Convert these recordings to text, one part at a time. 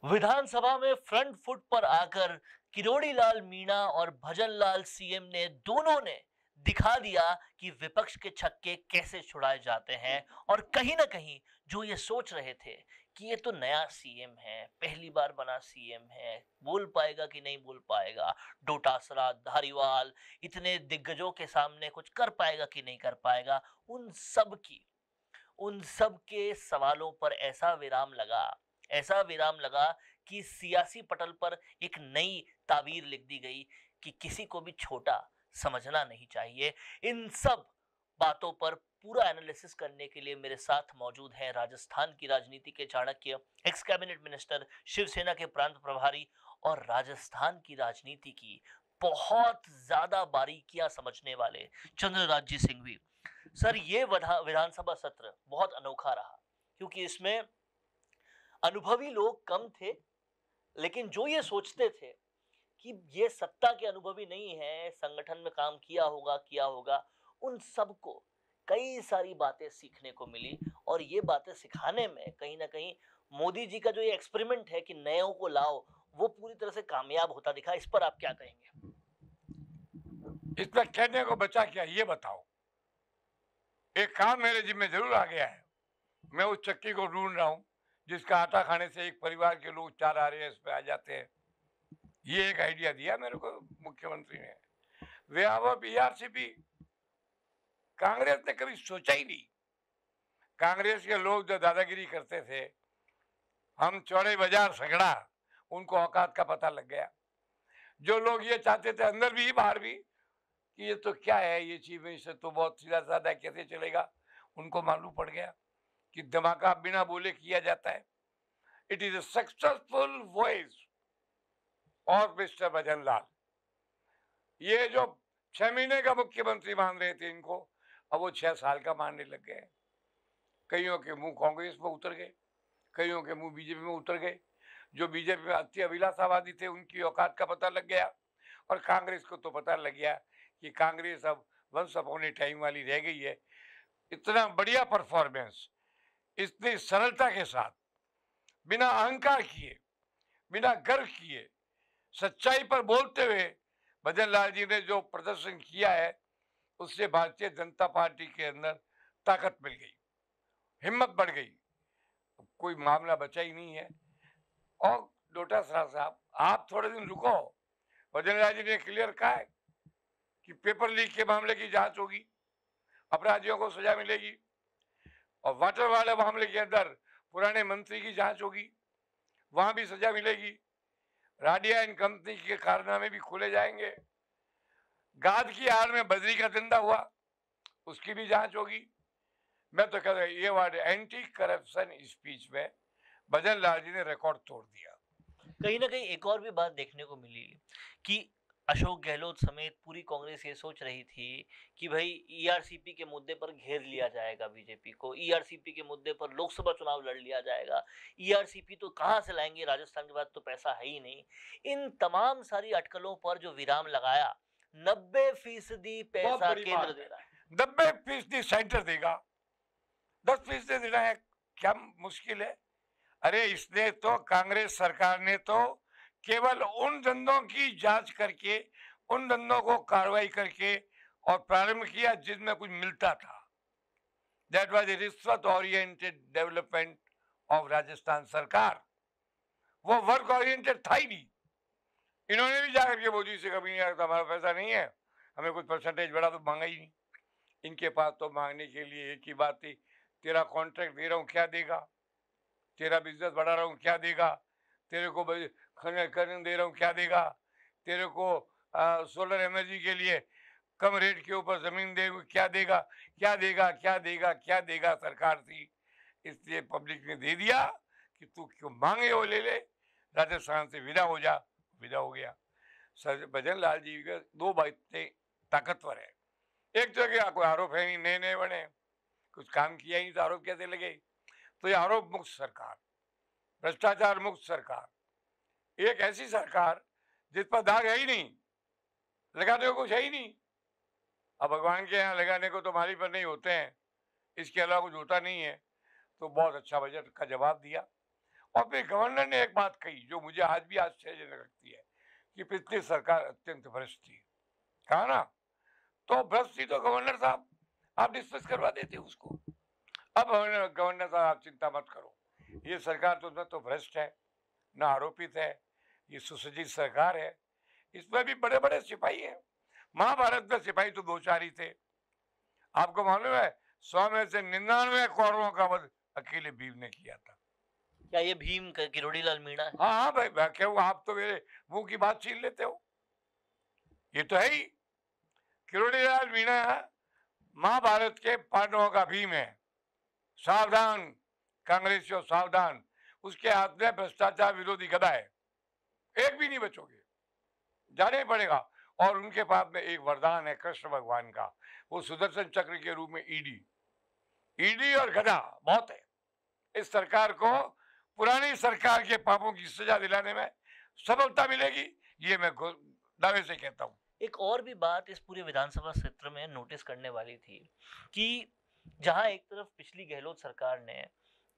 विधानसभा में front foot पर आकर किरोड़ी लाल मीणा और भजन लाल सीएम ने दोनों ने दिखा दिया कि विपक्ष के छक्के कैसे छुड़ाए जाते हैं। और कहीं ना कहीं जो ये सोच रहे थे कि ये तो नया सीएम है, पहली बार बना सीएम है, बोल पाएगा कि नहीं बोल पाएगा, डोटासरा, धारीवाल, इतने दिग्गजों के सामने कुछ कर पाएगा कि नहीं कर पाएगा, उन सब के सवालों पर ऐसा विराम लगा कि सियासी पटल पर एक नई ताबीर लिख दी गई कि किसी को भी छोटा समझना नहीं चाहिए। इन सब बातों पर पूरा एनालिसिस करने के लिए मेरे साथ मौजूद हैं राजस्थान की राजनीति के Chanakya, ex cabinet minister, Shiv Sena के प्रांत प्रभारी और राजस्थान की राजनीति की बहुत ज्यादा बारीकियां समझने वाले चंद्रराज सिंघवी। सर, ये विधानसभा सत्र बहुत अनोखा रहा क्योंकि इसमें अनुभवी लोग कम थे, लेकिन जो ये सोचते थे कि ये सत्ता के अनुभवी नहीं है, संगठन में काम किया होगा, उन सबको कई सारी बातें सीखने को मिली। और ये बातें सिखाने में कहीं ना कहीं मोदी जी का जो ये एक्सपेरिमेंट है कि नयों को लाओ, वो पूरी तरह से कामयाब होता दिखा। इस पर आप क्या कहेंगे? इस पर कहने को बचा क्या, ये बताओ। एक काम मेरे जिम्मे जरूर आ गया है। मैं उस चक्की को ढूंढ रहा हूं जिसका आटा खाने से एक परिवार के लोग 4 RAS पे आ जाते हैं। ये एक आइडिया दिया मेरे को मुख्यमंत्री ने। वे अब ERCP कांग्रेस ने कभी सोचा ही नहीं। कांग्रेस के लोग जो दादागिरी करते थे, हम चौड़े बाजार सगड़ा, उनको औकात का पता लग गया। जो लोग ये चाहते थे अंदर भी बाहर भी कि ये तो क्या है, ये चीफ मिनिस्टर तो बहुत सीधा साधा कैसे चलेगा, उनको मालूम पड़ गया कि धमाका बिना बोले किया जाता है। It is a successful voice और मिस्टर भजन लाल। ये जो 6 महीने का मुख्यमंत्री मान रहे थे इनको, अब वो 6 साल का मानने लग गए। कईयों के मुंह कांग्रेस में उतर गए, कईयों के मुंह बीजेपी में उतर गए। जो बीजेपी में अति अभिलाषावादी थे उनकी औकात का पता लग गया, और कांग्रेस को तो पता लग गया कि कांग्रेस अब वंस अपॉन ए टाइम वाली रह गई है। इतना बढ़िया परफॉर्मेंस, इतनी सरलता के साथ, बिना अहंकार किए, बिना गर्व किए, सच्चाई पर बोलते हुए भजन लाल जी ने जो प्रदर्शन किया है, उससे भारतीय जनता पार्टी के अंदर ताकत मिल गई, हिम्मत बढ़ गई। कोई मामला बचा ही नहीं है। और डोटासरा साहब, आप थोड़े दिन रुको। भजन लाल जी ने क्लियर कहा है कि पेपर लीक के मामले की जांच होगी, अपराधियों को सजा मिलेगी, और वाटर वाले मामले के अंदर पुराने मंत्री की जांच होगी, वहां भी सजा मिलेगी। राडिया एंड कंपनी के कारनामे भी खोले जाएंगे। गाद की आड़ में बजरी का धंधा हुआ, उसकी भी जांच होगी। मैं तो कहता हूं, ये वर्ड एंटी करप्शन स्पीच में भजन लाल जी ने रिकॉर्ड तोड़ दिया। कहीं ना कहीं एक और भी बात देखने को मिली कि अशोक गहलोत समेत पूरी कांग्रेस ये सोच रही थी कि भाई ईआरसीपी के मुद्दे पर घेर लिया जाएगा, बीजेपी को ईआरसीपी के मुद्दे पर लोकसभा चुनाव लड़ लिया जाएगा, ईआरसीपी तो कहां से लाएंगे, राजस्थान के बाद तो पैसा है ही नहीं। इन तमाम सारी अटकलों पर जो विराम लगाया, 90% पैसा केंद्र दे रहा है, 90% सेंटर देगा, 10% देना है, क्या मुश्किल है? अरे इसने तो, कांग्रेस सरकार ने तो केवल उन धंधों की जांच करके, उन धंधों को कार्रवाई करके और प्रारंभ किया जिसमें कुछ मिलता था। दैट वाज ए रिश्वत ओरिएंटेड डेवलपमेंट ऑफ राजस्थान सरकार। वो वर्क ओरिएंटेड था ही नहीं। इन्होंने भी जाकर के मोदी से कभी नहीं कहा हमारा पैसा नहीं है, हमें कुछ परसेंटेज बढ़ा, तो मांगा ही नहीं। इनके पास तो मांगने के लिए एक ही बात थी, तेरा कॉन्ट्रैक्ट दे रहा हूँ क्या देगा, तेरा बिजनेस बढ़ा रहा हूँ क्या देगा, तेरे को खनन दे रहा हूँ क्या देगा, तेरे को सोलर एनर्जी के लिए कम रेट के ऊपर जमीन दे क्या देगा, क्या देगा, क्या देगा, क्या देगा सरकार थी। इसलिए पब्लिक ने दे दिया कि तू क्यों मांगे वो ले ले, राजस्थान से विदा हो जा। विदा हो गया। सर भजन लाल जी के 2 बातें ताकतवर है। एक तो क्या कोई आरोप है नहीं, नए नए बने, कुछ काम किया ही नहीं तो आरोप कैसे लगे। तो ये आरोप मुक्त सरकार, भ्रष्टाचार मुक्त सरकार, एक ऐसी सरकार जिस पर दाग है ही नहीं, लगाने को कुछ है ही नहीं। अब भगवान के यहाँ लगाने को तो माली पर नहीं होते हैं, इसके अलावा कुछ होता नहीं है। तो बहुत अच्छा बजट का जवाब दिया। और फिर गवर्नर ने एक बात कही जो मुझे आज भी आश्चर्यजनक लगती है कि पिछली सरकार अत्यंत भ्रष्ट थी। कहा ना, तो भ्रष्ट थी तो गवर्नर साहब आप डिस्कस करवा देते उसको। अब गवर्नर साहब आप चिंता मत करो, ये सरकार तो न तो भ्रष्ट है न आरोपित है, ये सुसज्जित सरकार है, इसमें भी बड़े बड़े सिपाही हैं। महाभारत में सिपाही तो 2-4 ही थे। आपको मालूम है 100 में से 99 कौरवों का वध अकेले भीम ने किया था। क्या ये भीम किरोड़ी लाल मीणा है? हाँ हाँ भाई, मैं क्या हूँ, आप तो मेरे मुंह की बात छीन लेते हो। ये तो है ही, किरोड़ी लाल मीणा महाभारत के पांडवों का भीम है। सावधान कांग्रेसियों, सावधान, उसके हाथ में भ्रष्टाचार विरोधी गदा है, एक भी नहीं बचोगे, जाने ही पड़ेगा। और उनके पास में एक वरदान है कृष्ण भगवान का, वो सुदर्शन चक्र के रूप में ईडी और गदा बहुत है। इस सरकार को पुरानी सरकार के पापों की सजा दिलाने में सफलता मिलेगी, ये मैं दावे से कहता हूँ। एक और भी बात इस पूरे विधानसभा सत्र में नोटिस करने वाली थी कि जहां एक तरफ पिछली गहलोत सरकार ने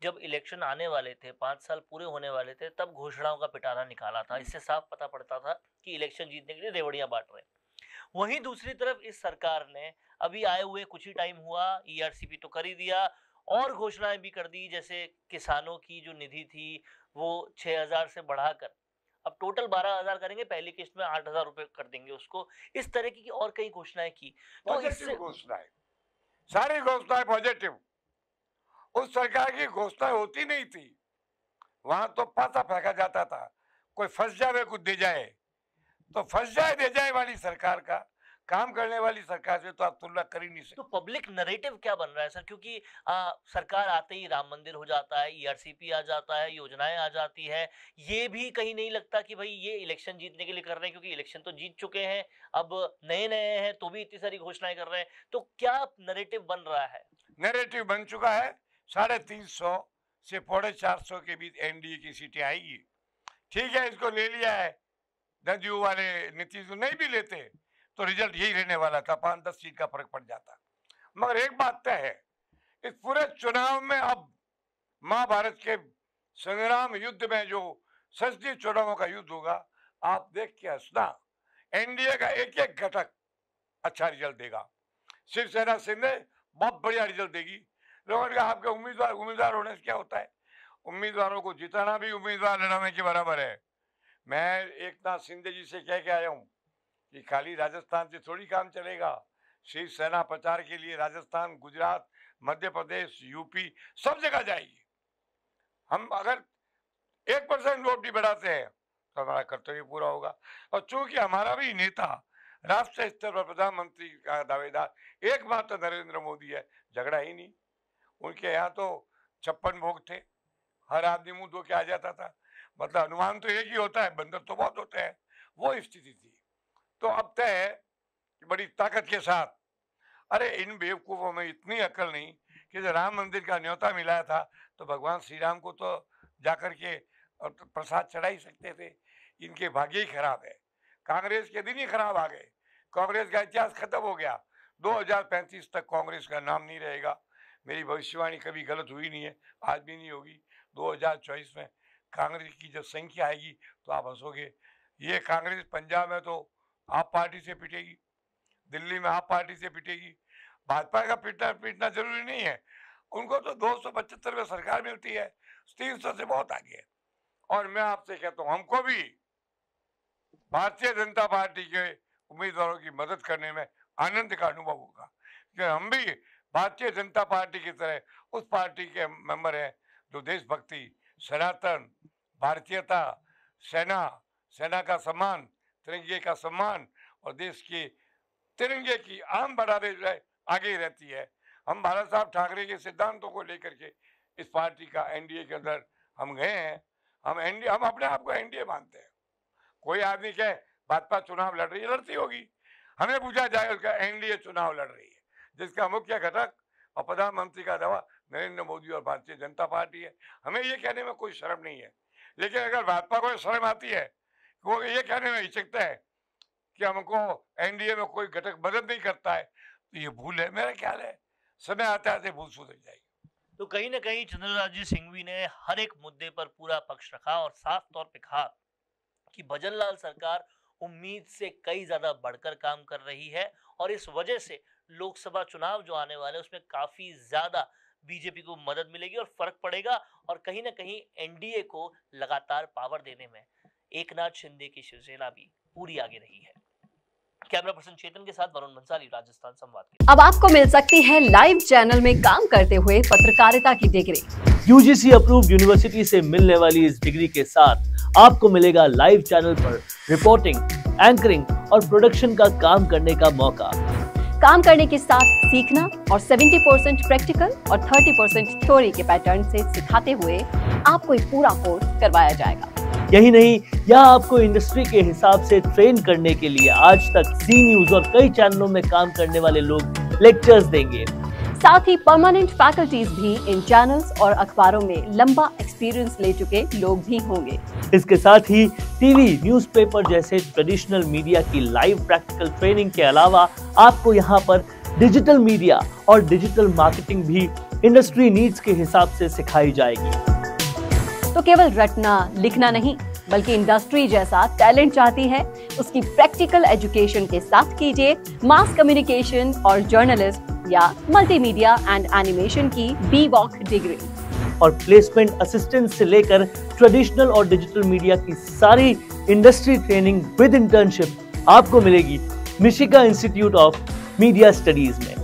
जब इलेक्शन आने वाले थे, 5 साल पूरे होने वाले थे, तब घोषणाओं का पिटारा निकाला था। इससे साफ पता पड़ता था कि इलेक्शन जीतने के लिए रेवड़ियां बांट रहे हैं। वहीं दूसरी तरफ इस सरकार ने अभी आए हुए कुछ ही टाइम हुआ, ईआरसीपी तो कर ही दिया और घोषणाएं भी कर दी, जैसे किसानों की जो निधि थी वो 6,000 से बढ़ाकर अब टोटल 12,000 करेंगे, पहली किस्त में 8,000 रुपए कर देंगे उसको। इस तरह की और कई घोषणाएं की। तो इससे घोषणाएं, सारी घोषणाएं पॉजिटिव। उस सरकार की घोषणाएं होती नहीं थी, वहां तो पासा फेंका जाता था, कोई फंस जाए कुछ दे जाए, तो फंस जाए दे जाए वाली सरकार का काम करने वाली सरकार से तो आप तुलना कर ही नहीं सकते। तो पब्लिक नरेटिव क्या बन रहा है सर? क्योंकि सरकार आते ही राम मंदिर हो जाता है, ईआरसीपी आ जाता है, योजनाएं आ जाती है। ये भी कहीं नहीं लगता कि भाई ये इलेक्शन जीतने के लिए कर रहे हैं, क्योंकि इलेक्शन तो जीत चुके हैं, अब नए नए हैं तो भी इतनी सारी घोषणाएं कर रहे हैं। तो क्या नरेटिव बन रहा है? नैरेटिव बन चुका है। 350 से 450 के बीच एनडीए की सीटें आएगी। ठीक है, इसको ले लिया है, जदयू वाले नीतीश को नहीं भी लेते तो रिजल्ट यही रहने वाला था, 5-10 सीट का फर्क पड़ जाता। मगर एक बात तय है, इस पूरे चुनाव में अब महाभारत के संग्राम युद्ध में जो संसदीय चुनावों का युद्ध होगा, आप देख के हंसना, एनडीए का एक एक घटक अच्छा रिजल्ट देगा। शिवसेना शिंदे बहुत बढ़िया रिजल्ट देगी। लोगों ने कहा आपके उम्मीदवार होने से क्या होता है? उम्मीदवारों को जिताना भी उम्मीदवार लड़ाने के बराबर है। मैं एकनाथ शिंदे जी से कह के आया हूँ कि खाली राजस्थान से थोड़ी काम चलेगा। शिवसेना प्रचार के लिए राजस्थान, गुजरात, मध्य प्रदेश, यूपी सब जगह जाएगी। हम अगर 1% वोट भी बढ़ाते हैं तो हमारा कर्तव्य पूरा होगा। और चूंकि हमारा भी नेता राष्ट्रीय स्तर पर प्रधानमंत्री का दावेदार एकमात्र नरेंद्र मोदी है, झगड़ा ही नहीं। उनके यहाँ तो 56 भोग थे, हर आदमी मुंह धो के आ जाता था। मतलब अनुमान तो एक ही होता है, बंदर तो बहुत होते हैं, वो स्थिति थी। तो अब तय है कि बड़ी ताकत के साथ, अरे इन बेवकूफों में इतनी अकल नहीं कि जब राम मंदिर का न्योता मिलाया था तो भगवान श्री राम को तो जाकर के प्रसाद चढ़ा ही सकते थे। इनके भाग्य ही खराब है, कांग्रेस के दिन ही खराब आ गए। कांग्रेस का इतिहास खत्म हो गया, 2035 तक कांग्रेस का नाम नहीं रहेगा। मेरी भविष्यवाणी कभी गलत हुई नहीं है, आज भी नहीं होगी। 2024 में कांग्रेस की जब संख्या आएगी तो आप हंसोगे। ये कांग्रेस पंजाब में तो आप पार्टी से पिटेगी, दिल्ली में आप पार्टी से पिटेगी। भाजपा का पीटना जरूरी नहीं है, उनको तो 275 में सरकार मिलती है, 300 से बहुत आगे है। और मैं आपसे कहता हूँ, हमको भी भारतीय जनता पार्टी के उम्मीदवारों की मदद करने में आनंद का अनुभव होगा, कि हम भी भारतीय जनता पार्टी की तरह उस पार्टी के मेंबर हैं जो देशभक्ति, सनातन, भारतीयता, सेना का सम्मान, तिरंगे का सम्मान और देश के तिरंगे की आम बढ़ाने आगे रहती है। हम भारत साहब ठाकरे के सिद्धांतों को लेकर के इस पार्टी का एनडीए के अंदर हम गए हैं। हम अपने आप को एनडीए मानते हैं। कोई आदमी कहे भाजपा चुनाव लड़ रही है, लड़ती होगी, हमें पूछा जाए उसका एनडीए चुनाव लड़ रही है, जिसका मुख्य घटक और प्रधानमंत्री का दावा नरेंद्र मोदी और भारतीय जनता पार्टी है। हमें ये कहने में कोई शर्म नहीं है। लेकिन अगर भाजपा को शर्म आती है, वो ये कहने में हिचकता है कि हमको एनडीए में कोई घटक मदद नहीं करता है, तो ये भूल है। मेरा ख्याल है समय आते आते भूल सुधर जाएगी। तो कहीं ना कहीं चंद्रराज सिंघवी ने हर एक मुद्दे पर पूरा पक्ष रखा और साफ तौर पे कहा कि भजनलाल सरकार उम्मीद से कई ज्यादा बढ़कर काम कर रही है और इस वजह से लोकसभा चुनाव जो आने वाले हैं उसमें काफी ज्यादा बीजेपी को मदद मिलेगी और फर्क पड़ेगा और कहीं ना कहीं एनडीए को लगातार पावर देने में एकनाथ शिंदे की शिवसेना भी पूरी आगे रही है। कैमरा पर्सन चेतन के साथ वरुण बंसाली, राजस्थान संवाद। अब आपको मिल सकती है लाइव चैनल में काम करते हुए पत्रकारिता की डिग्री। यूजीसी अप्रूव्ड यूनिवर्सिटी से मिलने वाली इस डिग्री के साथ आपको मिलेगा लाइव चैनल पर रिपोर्टिंग, एंकरिंग और प्रोडक्शन का काम करने का मौका। काम करने के साथ सीखना और 70% प्रैक्टिकल और 30% थ्योरी के पैटर्न से सिखाते हुए आपको एक पूरा कोर्स करवाया जाएगा। यही नहीं, यहाँ आपको इंडस्ट्री के हिसाब से ट्रेन करने के लिए आज तक जी न्यूज और कई चैनलों में काम करने वाले लोग लेक्चर्स देंगे। साथ ही परमानेंट फैकल्टीज भी इन चैनल्स और अखबारों में लंबा एक्सपीरियंस ले चुके लोग भी होंगे। इसके साथ ही टीवी, न्यूज़पेपर जैसे ट्रेडिशनल मीडिया की लाइव प्रैक्टिकल ट्रेनिंग के अलावा आपको यहाँ पर डिजिटल मीडिया और डिजिटल मार्केटिंग भी इंडस्ट्री नीड्स के हिसाब से सिखाई जाएगी। तो केवल रटना लिखना नहीं, बल्कि इंडस्ट्री जैसा टैलेंट चाहती है उसकी प्रैक्टिकल एजुकेशन के साथ कीजिए मास कम्युनिकेशन और जर्नलिस्ट या मल्टीमीडिया एंड एनिमेशन की BVOC डिग्री। और प्लेसमेंट असिस्टेंट से लेकर ट्रेडिशनल और डिजिटल मीडिया की सारी इंडस्ट्री ट्रेनिंग विद इंटर्नशिप आपको मिलेगी मिशिगा इंस्टीट्यूट ऑफ मीडिया स्टडीज में।